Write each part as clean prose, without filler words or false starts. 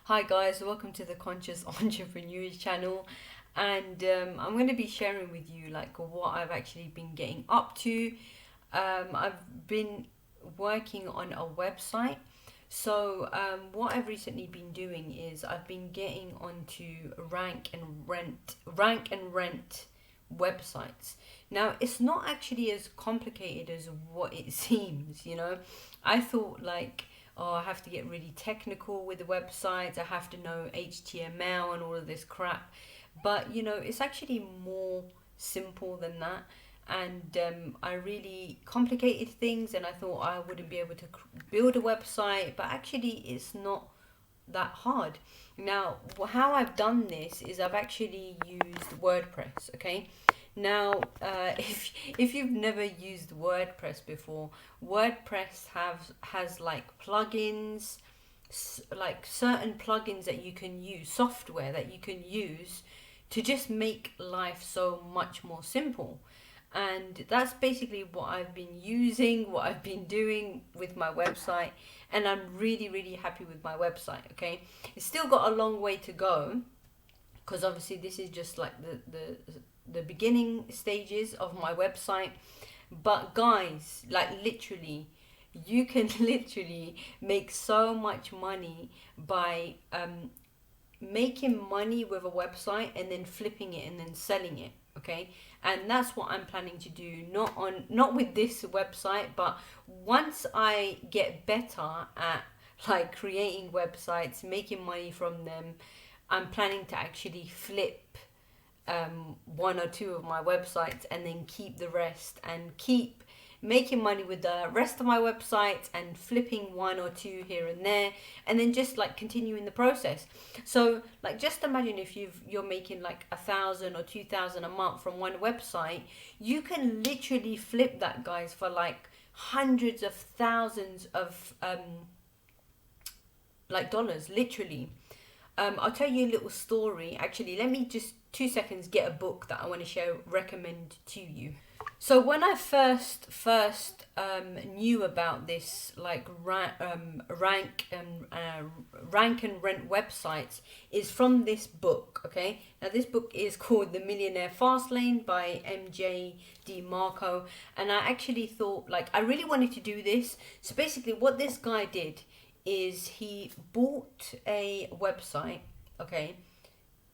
Hi guys, welcome to the Conscious Entrepreneurs channel, and I'm going to be sharing with you like what I've actually been getting up to. I've been working on a website. What I've recently been doing is I've been getting onto rank and rent websites. Now, it's not actually as complicated as what it seems, you know. I thought like, oh, I have to get really technical with the websites. I have to know HTML and all of this crap. But you know, it's actually more simple than that. And I really complicated things, and I thought I wouldn't be able to build a website, but actually, it's not that hard. Now, how I've done this is I've actually used WordPress. Okay. Now, if you've never used WordPress before, WordPress has like plugins, like certain plugins that you can use, software that you can use to just make life so much more simple. And that's basically what I've been using, what I've been doing with my website, and I'm really, really happy with my website. Okay, it's still got a long way to go because obviously this is just like the beginning stages of my website. But guys, like literally, you can literally make so much money by making money with a website and then flipping it and then selling it. Okay, and that's what I'm planning to do, not with this website, but once I get better at like creating websites, making money from them, I'm planning to actually flip one or two of my websites and then keep the rest and keep making money with the rest of my websites and flipping one or two here and there, and then just like continuing the process. So like just imagine if you're making like 1,000 or 2,000 a month from one website, you can literally flip that, guys, for like hundreds of thousands of like dollars, literally. I'll tell you a little story. Actually, let me just 2 seconds get a book that I want to share, recommend to you. So when I first knew about this like rank and rent websites is from this book. Okay, now this book is called The Millionaire Fastlane by MJ DeMarco, and I actually thought like I really wanted to do this. So basically, what this guy did is he bought a website. Okay,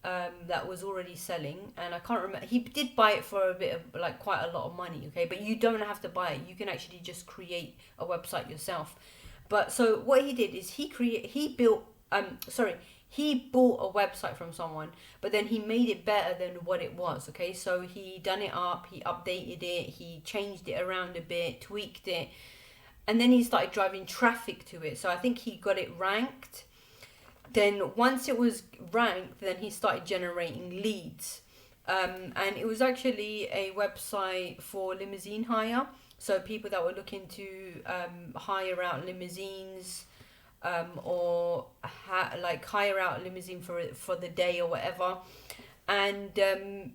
that was already selling, and I can't remember. He did buy it for a bit of like quite a lot of money. Okay, but you don't have to buy it. You can actually just create a website yourself. But so what he did is he bought a website from someone, but then he made it better than what it was. Okay, so he done it up, he updated it, he changed it around a bit, tweaked it, and then he started driving traffic to it. So I think he got it ranked. Then once it was ranked, then he started generating leads. And it was actually a website for limousine hire. So people that were looking to hire out limousines, or like hire out a limousine for the day or whatever. And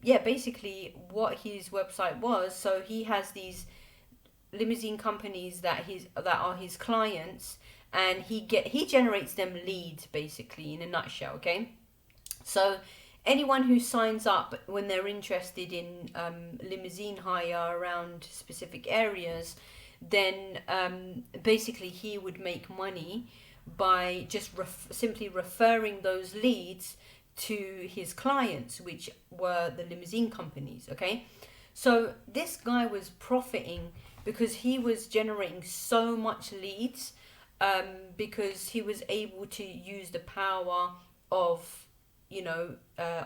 yeah, basically what his website was. So he has these limousine companies that are his clients, and he generates them leads basically, in a nutshell. Okay, so anyone who signs up when they're interested in limousine hire around specific areas, then basically he would make money by just simply referring those leads to his clients, which were the limousine companies. Okay, so this guy was profiting because he was generating so much leads, because he was able to use the power of, you know,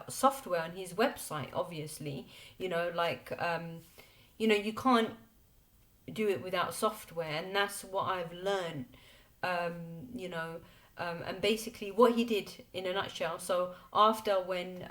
software on his website. Obviously, you know, like you know, you can't do it without software, and that's what I've learned. You know, and basically what he did in a nutshell. So after when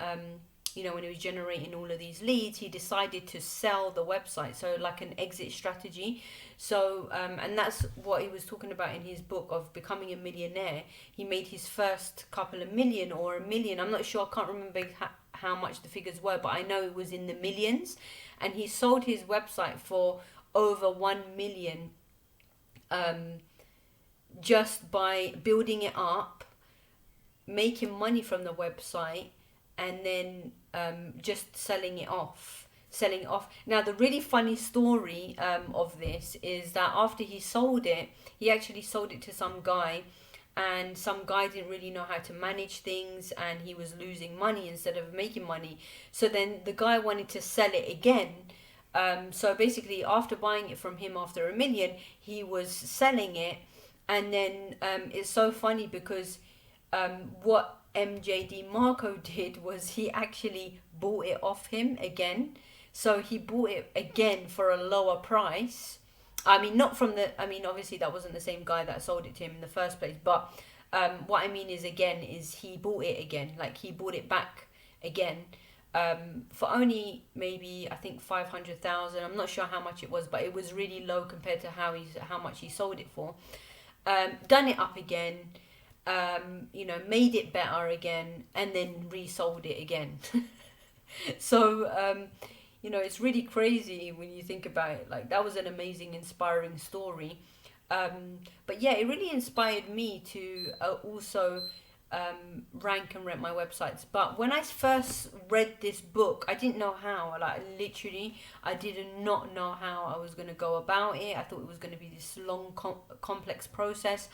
you know, when he was generating all of these leads, he decided to sell the website, so like an exit strategy. So and that's what he was talking about in his book of becoming a millionaire. He made his first couple of million or a million, I'm not sure, I can't remember how much the figures were, but I know it was in the millions. And he sold his website for over 1 million, just by building it up, making money from the website and then just selling it off. Now the really funny story of this is that after he sold it, he actually sold it to some guy, and some guy didn't really know how to manage things, and he was losing money instead of making money. So then the guy wanted to sell it again. So basically, after buying it from him after 1 million, he was selling it, and then it's so funny because what MJD Marco did was he actually bought it off him again. So he bought it again for a lower price. I mean, not from the. I mean, obviously that wasn't the same guy that sold it to him in the first place. But what I mean is, again, is he bought it again. Like he bought it back again, for only maybe I think 500,000. I'm not sure how much it was, but it was really low compared to how much he sold it for. Done it up again, made it better again, and then resold it again. So it's really crazy when you think about it. Like that was an amazing, inspiring story. But yeah, it really inspired me to also rank and rent my websites. But when I first read this book, I didn't know how. Like literally, I did not know how I was going to go about it. I thought it was going to be this long, complex process.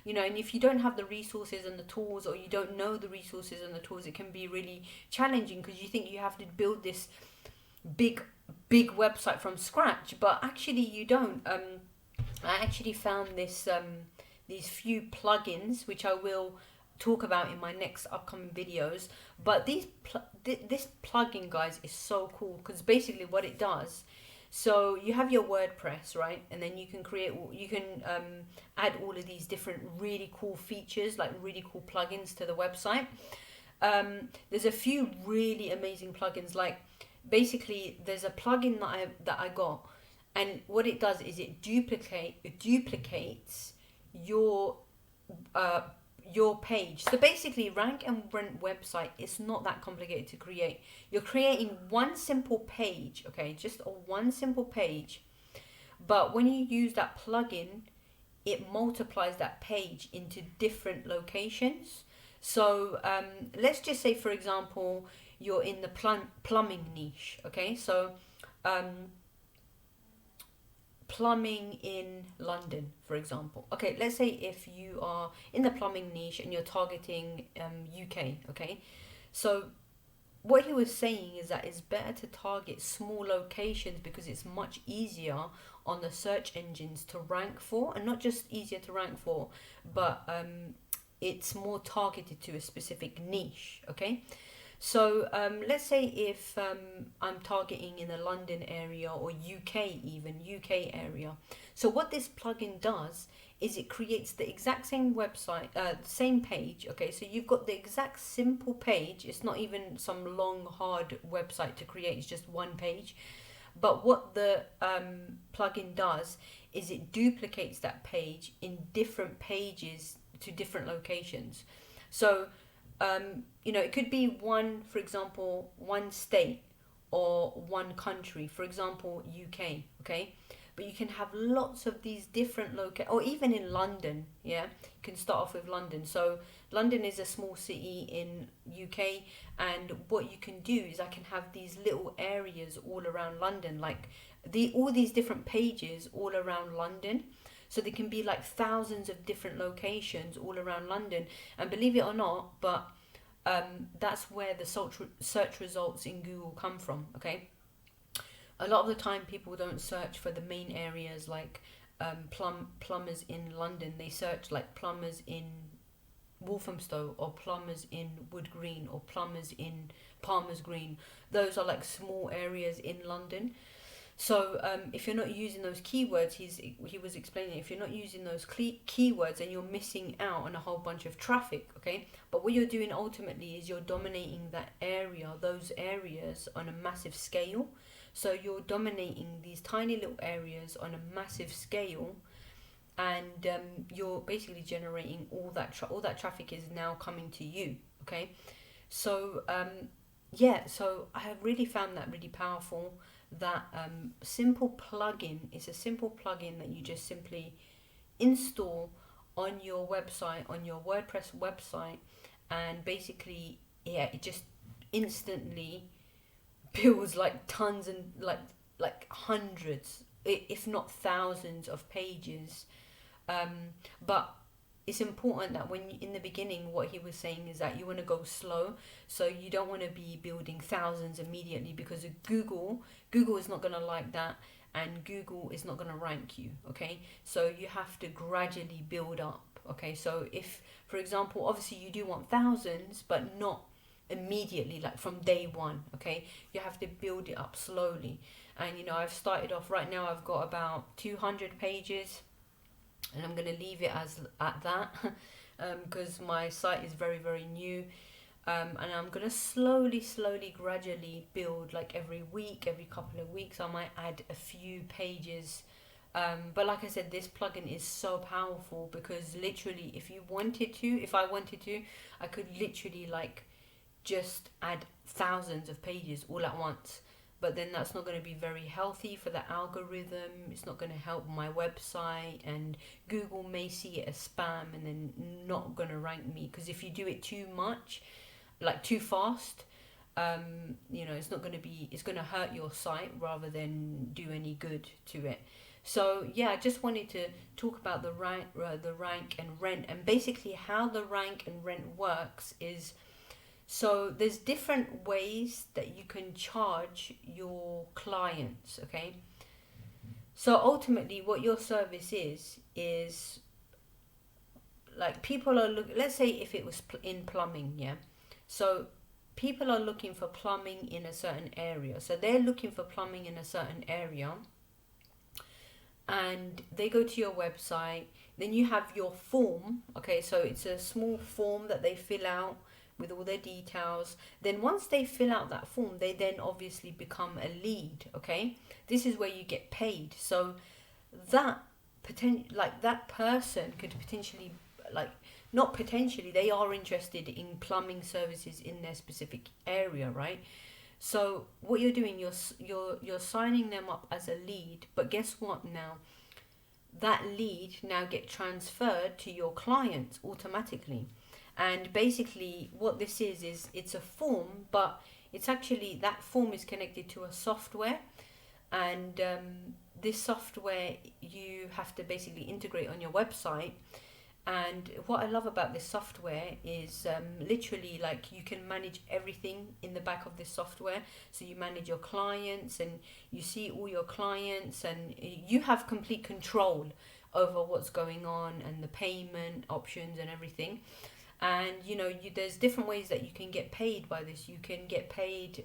And if you don't have the resources and the tools, or you don't know the resources and the tools, it can be really challenging because you think you have to build this big website from scratch, but actually you don't. I actually found these few plugins which I will talk about in my next upcoming videos. But this plugin, guys, is so cool because basically what it does. So you have your WordPress, right? And then you can add all of these different really cool features, like really cool plugins to the website. There's a few really amazing plugins. Like basically, there's a plugin that I got, and what it does is it duplicates your page. So basically, rank and rent website is not that complicated to create. You're creating one simple page, okay, just one simple page. But when you use that plugin, it multiplies that page into different locations. So let's just say, for example, you're in the plumbing niche, okay? So plumbing in London, for example. Okay, let's say if you are in the plumbing niche and you're targeting UK, okay? So what he was saying is that it's better to target small locations because it's much easier on the search engines to rank for, and not just easier to rank for, but it's more targeted to a specific niche, okay? So let's say if I'm targeting in the London area or UK area. So what this plugin does is it creates the exact same website, same page. Okay, so you've got the exact simple page. It's not even some long, hard website to create. It's just one page. But what the plugin does is it duplicates that page in different pages to different locations. So it could be for example, one state or one country, for example, UK, okay? But you can have lots of these different or even in London, yeah? You can start off with London. So London is a small city in UK, and what you can do is I can have these little areas all around London, like all these different pages all around London. So there can be like thousands of different locations all around London. And believe it or not, but that's where the search results in Google come from, okay? A lot of the time people don't search for the main areas like plumbers in London. They search like plumbers in Walthamstow or plumbers in Wood Green or plumbers in Palmer's Green. Those are like small areas in London. So if you're not using those keywords, he was explaining, if you're not using those keywords, then you're missing out on a whole bunch of traffic, okay? But what you're doing ultimately is you're dominating those areas on a massive scale. So you're dominating these tiny little areas on a massive scale, and you're basically generating all that traffic is now coming to you, okay? So so I have really found that really powerful. That simple plugin is a simple plugin that you just simply install on your website, on your WordPress website, and basically, yeah, it just instantly builds like tons and like hundreds, if not thousands of pages. But it's important that when in the beginning, what he was saying is that you want to go slow, so you don't want to be building thousands immediately, because Google is not going to like that, and Google is not going to rank you. Okay, so you have to gradually build up. Okay, so if, for example, obviously you do want thousands, but not immediately, like from day one. Okay, you have to build it up slowly. And I've started off right now, I've got about 200 pages, and I'm going to leave it as at that, because my site is very, very new. And I'm going to slowly, gradually build, like every week, every couple of weeks I might add a few pages. But like I said, this plugin is so powerful, because literally, if I wanted to, I could literally like just add thousands of pages all at once. But then that's not going to be very healthy for the algorithm. It's not going to help my website, and Google may see it as spam and then not going to rank me. Because if you do it too much, like too fast, it's not going to be, it's going to hurt your site rather than do any good to it. So yeah, I just wanted to talk about the rank and rent, and basically how the rank and rent works is, so there's different ways that you can charge your clients. Okay, so ultimately, what your service is like, people are let's say if it was in plumbing, yeah. So people are looking for plumbing in a certain area. So they're looking for plumbing in a certain area, and they go to your website. Then you have your form. Okay, so it's a small form that they fill out with all their details. Then once they fill out that form, they then obviously become a lead. Okay, this is where you get paid. So that that person could potentially, like, not potentially, they are interested in plumbing services in their specific area, right? So what you're doing, you're signing them up as a lead. But guess what? Now that lead now get transferred to your clients automatically. And basically what this is it's a form, but it's actually, that form is connected to a software. And this software you have to basically integrate on your website. And what I love about this software is literally, like, you can manage everything in the back of this software. So you manage your clients, and you see all your clients, and you have complete control over what's going on, and the payment options and everything. And there's different ways that you can get paid by this. You can get paid,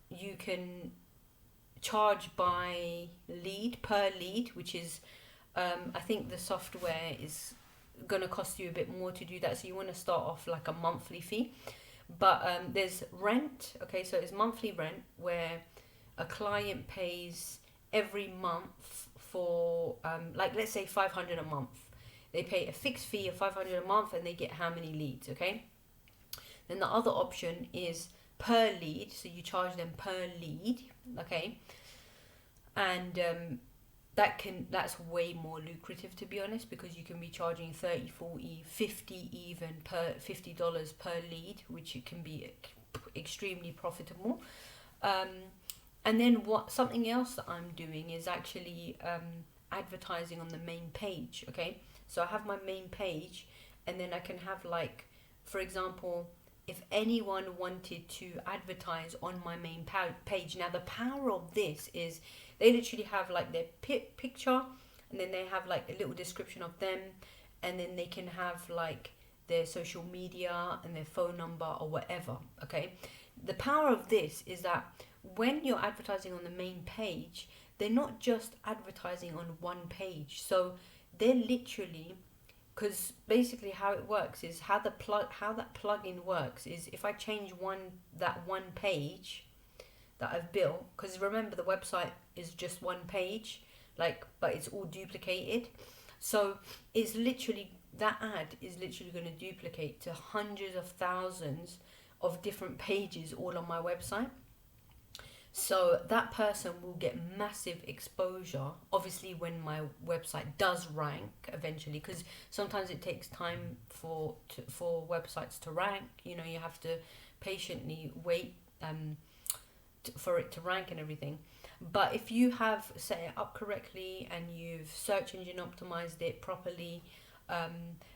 you can charge by lead, per lead, which is, I think the software is going to cost you a bit more to do that. So you want to start off like a monthly fee. But there's rent. Okay, so it's monthly rent, where a client pays every month for, like, let's say 500 a month. They pay a fixed fee of 500 a month, and they get how many leads. Okay, then the other option is per lead. So you charge them per lead. Okay, and that's way more lucrative, to be honest, because you can be charging 30, 40, 50, even per $50 per lead, which it can be extremely profitable. And then something else that I'm doing is actually advertising on the main page. Okay, so I have my main page, and then I can have, like, for example, if anyone wanted to advertise on my main page. Now the power of this is they literally have like their picture, and then they have like a little description of them, and then they can have like their social media and their phone number or whatever. Okay, the power of this is that when you're advertising on the main page, they're not just advertising on one page. So they're literally, because basically how it works is, how that plugin works is, if I change that one page that I've built, because remember the website is just one page, like, but it's all duplicated. So it's literally, that ad is literally going to duplicate to hundreds of thousands of different pages all on my website. So that person will get massive exposure, obviously, when my website does rank eventually, because sometimes it takes time for websites to rank. You know, you have to patiently wait for it to rank and everything. But if you have set it up correctly and you've search engine optimized it properly,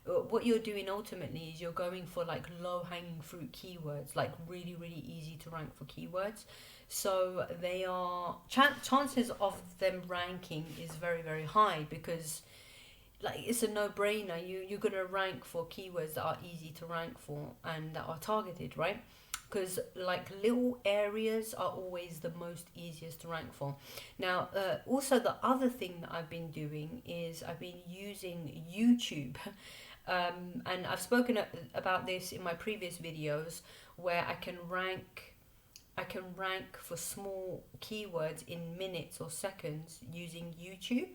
what you're doing ultimately is you're going for like low hanging fruit keywords, like really really easy to rank for keywords. So they are chances of them ranking is very very high, because like it's a no-brainer. You're gonna rank for keywords that are easy to rank for and that are targeted, right? Because like little areas are always the most easiest to rank for. Now, also the other thing that I've been doing is I've been using YouTube, and I've spoken about this in my previous videos, where I can rank for small keywords in minutes or seconds using YouTube.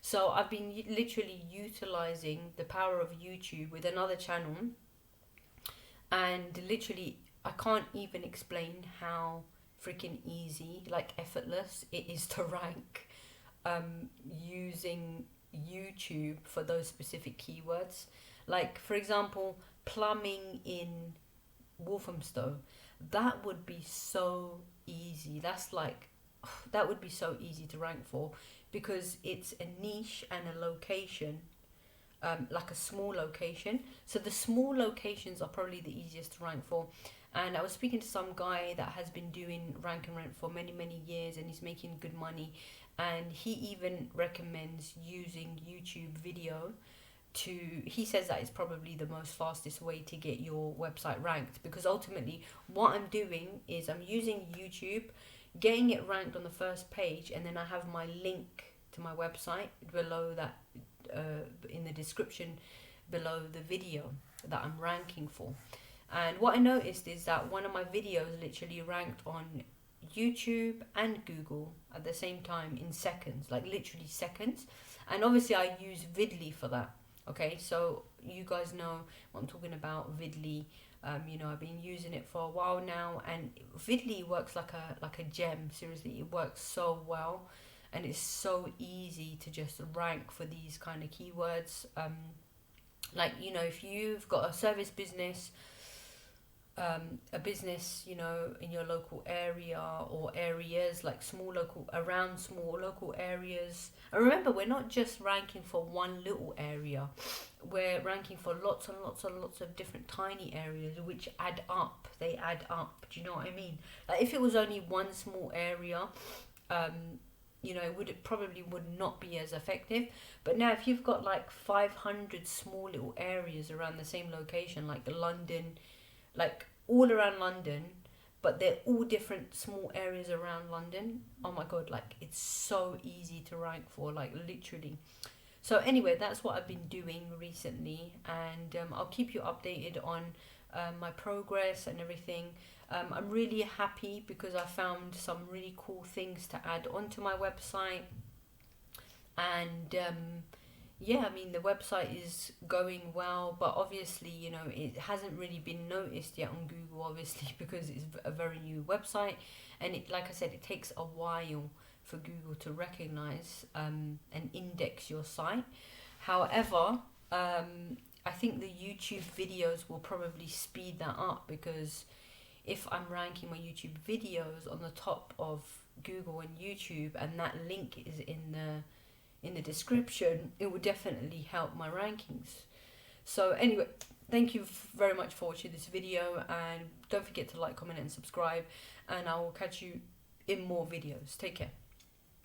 So I've been literally utilizing the power of YouTube with another channel, and literally I can't even explain how freaking easy, like effortless it is to rank using YouTube for those specific keywords. Like for example, plumbing in Walthamstow, that would be so easy. That's like that would be so easy to rank for, because it's a niche and a location, like a small location. So the small locations are probably the easiest to rank for. And I was speaking to some guy that has been doing rank and rent for many many years, and he's making good money, and he even recommends using YouTube video to, he says that it's probably the most fastest way to get your website ranked, because ultimately what I'm doing is I'm using YouTube, getting it ranked on the first page, and then I have my link to my website below that, in the description below the video that I'm ranking for. And what I noticed is that one of my videos literally ranked on YouTube and Google at the same time in seconds, like literally seconds. And obviously I use Vidly for that. Okay, so you guys know what I'm talking about, Vidly. You know, I've been using it for a while now, and Vidly works like a gem. Seriously, it works so well, and it's so easy to just rank for these kind of keywords. Like, you know, if you've got a service business, a business, you know, in your local area or areas, like small local areas. And remember, we're not just ranking for one little area, we're ranking for lots and lots and lots of different tiny areas, which add up. They add up. Do you know what I mean? Like if it was only one small area, you know, it probably would not be as effective. But now if you've got like 500 small little areas around the same location, like London, like all around London, but they're all different small areas around London. Oh my god, like it's so easy to rank for, like literally. So anyway, that's what I've been doing recently, and I'll keep you updated on my progress and everything. I'm really happy because I found some really cool things to add onto my website, and yeah, I mean the website is going well, but obviously, you know, it hasn't really been noticed yet on Google, obviously, because it's a very new website, and it, like I said, it takes a while for Google to recognize and index your site. However, I think the YouTube videos will probably speed that up, because if I'm ranking my YouTube videos on the top of Google and YouTube, and that link is in the description, it will definitely help my rankings. So anyway, thank you very much for watching this video, and don't forget to like, comment and subscribe, and I will catch you in more videos. Take care.